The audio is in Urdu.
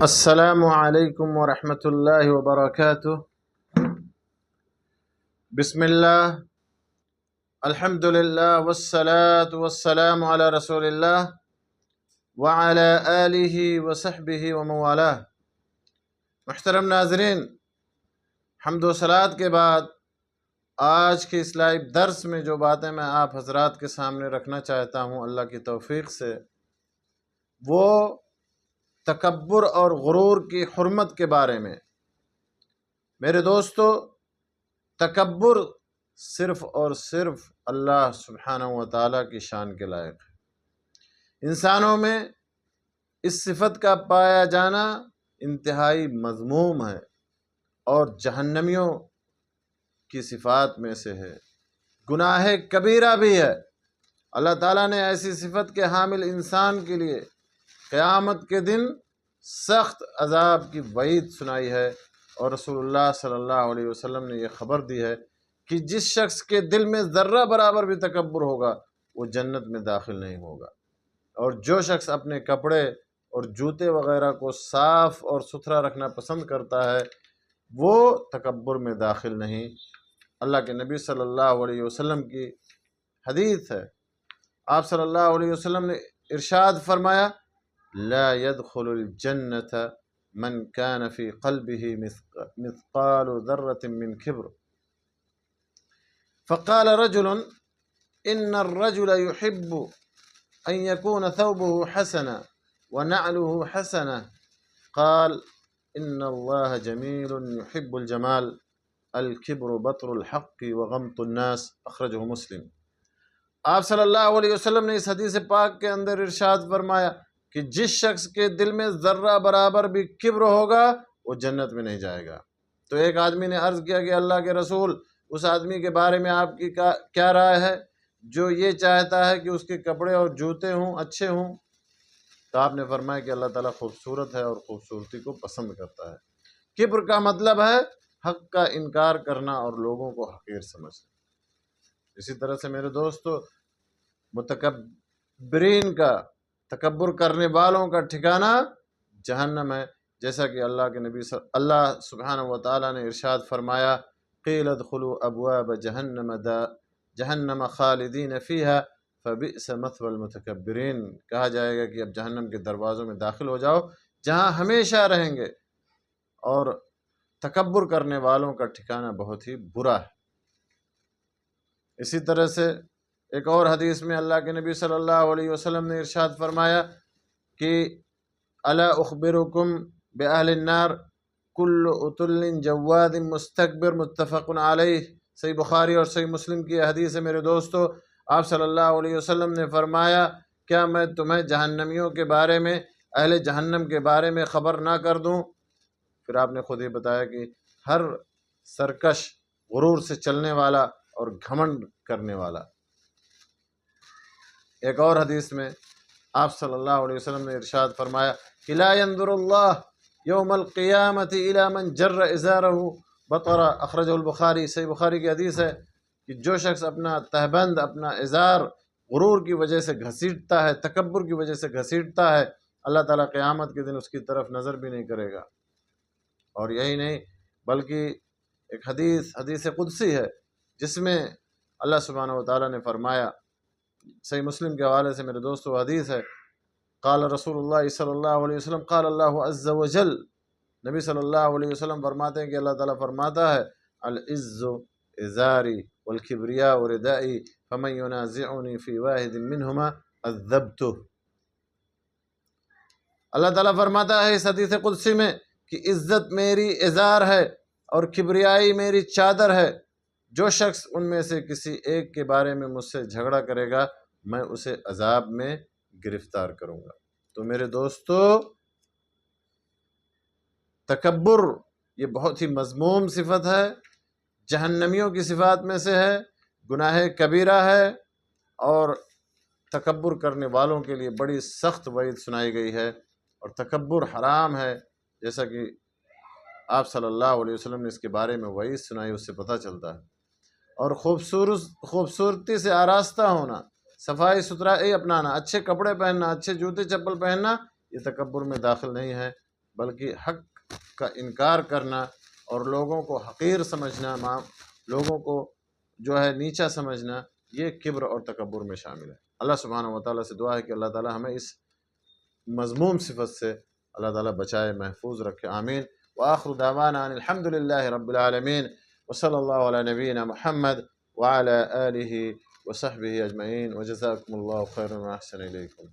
السلام علیکم ورحمۃ اللہ وبرکاتہ۔ بسم اللہ، الحمد للہ والصلاة والسلام علی رسول اللہ وعلی آلہ وصحبہ ومن والہ۔ محترم ناظرین، حمد و صلوات کے بعد آج کے اس لائیو درس میں جو باتیں میں آپ حضرات کے سامنے رکھنا چاہتا ہوں اللہ کی توفیق سے، وہ تکبر اور غرور کی حرمت کے بارے میں۔ میرے دوستو، تکبر صرف اور صرف اللہ سبحانہ و تعالیٰ کی شان کے لائق ہے۔ انسانوں میں اس صفت کا پایا جانا انتہائی مذموم ہے اور جہنمیوں کی صفات میں سے ہے، گناہ کبیرہ بھی ہے۔ اللہ تعالیٰ نے ایسی صفت کے حامل انسان کے لیے قیامت کے دن سخت عذاب کی وعید سنائی ہے، اور رسول اللہ صلی اللہ علیہ وسلم نے یہ خبر دی ہے کہ جس شخص کے دل میں ذرہ برابر بھی تکبر ہوگا وہ جنت میں داخل نہیں ہوگا، اور جو شخص اپنے کپڑے اور جوتے وغیرہ کو صاف اور ستھرا رکھنا پسند کرتا ہے وہ تکبر میں داخل نہیں۔ اللہ کے نبی صلی اللہ علیہ وسلم کی حدیث ہے، آپ صلی اللہ علیہ وسلم نے ارشاد فرمایا، لا يدخل الجنة من كان في قلبه مثقال ذرة من كبر۔ فقال رجل إن الرجل يحب أن يكون ثوبه حسنا ونعله حسنة، قال إن الله جميل يحب الجمال، الكبر بطر الحق وغمط الناس، اخرجہ مسلم۔ آپ صلی اللہ علیہ وسلم نے اس حدیث پاک کے اندر ارشاد فرمایا کہ جس شخص کے دل میں ذرہ برابر بھی کبر ہوگا وہ جنت میں نہیں جائے گا۔ تو ایک آدمی نے عرض کیا کہ اللہ کے رسول، اس آدمی کے بارے میں آپ کی کیا رائے ہے جو یہ چاہتا ہے کہ اس کے کپڑے اور جوتے ہوں اچھے ہوں؟ تو آپ نے فرمایا کہ اللہ تعالیٰ خوبصورت ہے اور خوبصورتی کو پسند کرتا ہے۔ کبر کا مطلب ہے حق کا انکار کرنا اور لوگوں کو حقیر سمجھنا۔ اسی طرح سے میرے دوستو، متکبرین کا، تکبر کرنے والوں کا ٹھکانہ جہنم ہے، جیسا کہ اللہ سبحانہ و تعالیٰ نے ارشاد فرمایا، قیل ادخلوا ابواب جہنم خالدین فیہا فبئس مثوى المتکبرین۔ کہا جائے گا کہ اب جہنم کے دروازوں میں داخل ہو جاؤ جہاں ہمیشہ رہیں گے، اور تکبر کرنے والوں کا ٹھکانہ بہت ہی برا ہے۔ اسی طرح سے ایک اور حدیث میں اللہ کے نبی صلی اللہ علیہ وسلم نے ارشاد فرمایا کہ الا اخبرکم باہل النار کل عتل جواد مستکبر، متفق علیہ۔ صحیح بخاری اور صحیح مسلم کی حدیث ہے میرے دوستو۔ آپ صلی اللہ علیہ وسلم نے فرمایا، کیا میں تمہیں جہنمیوں کے بارے میں، اہل جہنم کے بارے میں خبر نہ کر دوں؟ پھر آپ نے خود ہی بتایا کہ ہر سرکش، غرور سے چلنے والا اور گھمنڈ کرنے والا۔ ایک اور حدیث میں آپ صلی اللہ علیہ وسلم نے ارشاد فرمایا کہ لا ينظر اللہ یوم القیامت الی من جر ازارہ بطر، اخرجہ البخاری۔ صحیح بخاری کی حدیث ہے کہ جو شخص اپنا تہبند، اپنا ازار غرور کی وجہ سے گھسیٹتا ہے، تکبر کی وجہ سے گھسیٹتا ہے، اللہ تعالیٰ قیامت کے دن اس کی طرف نظر بھی نہیں کرے گا۔ اور یہی نہیں بلکہ ایک حدیث قدسی ہے جس میں اللہ سبحانہ و تعالیٰ نے فرمایا، صحیح مسلم کے حوالے سے میرے دوستو حدیث ہے، قال رسول اللہ صلی اللہ علیہ وسلم، قال اللہ عز وجل، نبی صلی اللہ علیہ وسلم فرماتے ہیں کہ اللہ تعالیٰ فرماتا ہے، العز ازاری والکبریاء ردائی فمن ینازعنی فی واحد منہما عذبتہ۔ اللہ تعالیٰ فرماتا ہے اس حدیث قدسی میں کہ عزت میری ازار ہے اور کبریائی میری چادر ہے، جو شخص ان میں سے کسی ایک کے بارے میں مجھ سے جھگڑا کرے گا میں اسے عذاب میں گرفتار کروں گا۔ تو میرے دوستو، تکبر یہ بہت ہی مذموم صفت ہے، جہنمیوں کی صفات میں سے ہے، گناہ کبیرہ ہے، اور تکبر کرنے والوں کے لیے بڑی سخت وعید سنائی گئی ہے، اور تکبر حرام ہے، جیسا کہ آپ صلی اللہ علیہ وسلم نے اس کے بارے میں وعید سنائی، اس سے پتہ چلتا ہے۔ اور خوبصورتی سے آراستہ ہونا، صفائی ستھرائی اپنانا، اچھے کپڑے پہننا، اچھے جوتے چپل پہننا، یہ تکبر میں داخل نہیں ہے۔ بلکہ حق کا انکار کرنا اور لوگوں کو حقیر سمجھنا، لوگوں کو جو ہے نیچا سمجھنا، یہ کبر اور تکبر میں شامل ہے۔ اللہ سبحانہ و تعالیٰ سے دعا ہے کہ اللہ تعالیٰ ہمیں اس مذموم صفت سے اللہ تعالیٰ بچائے، محفوظ رکھے، آمین۔ وآخر دعوانا ان الحمد للہ رب العالمین، وصلی اللہ علی نبینا محمد وعلى آلہ وصحبہ اجمعین، وجزاکم اللہ خیرا واحسن الیکم۔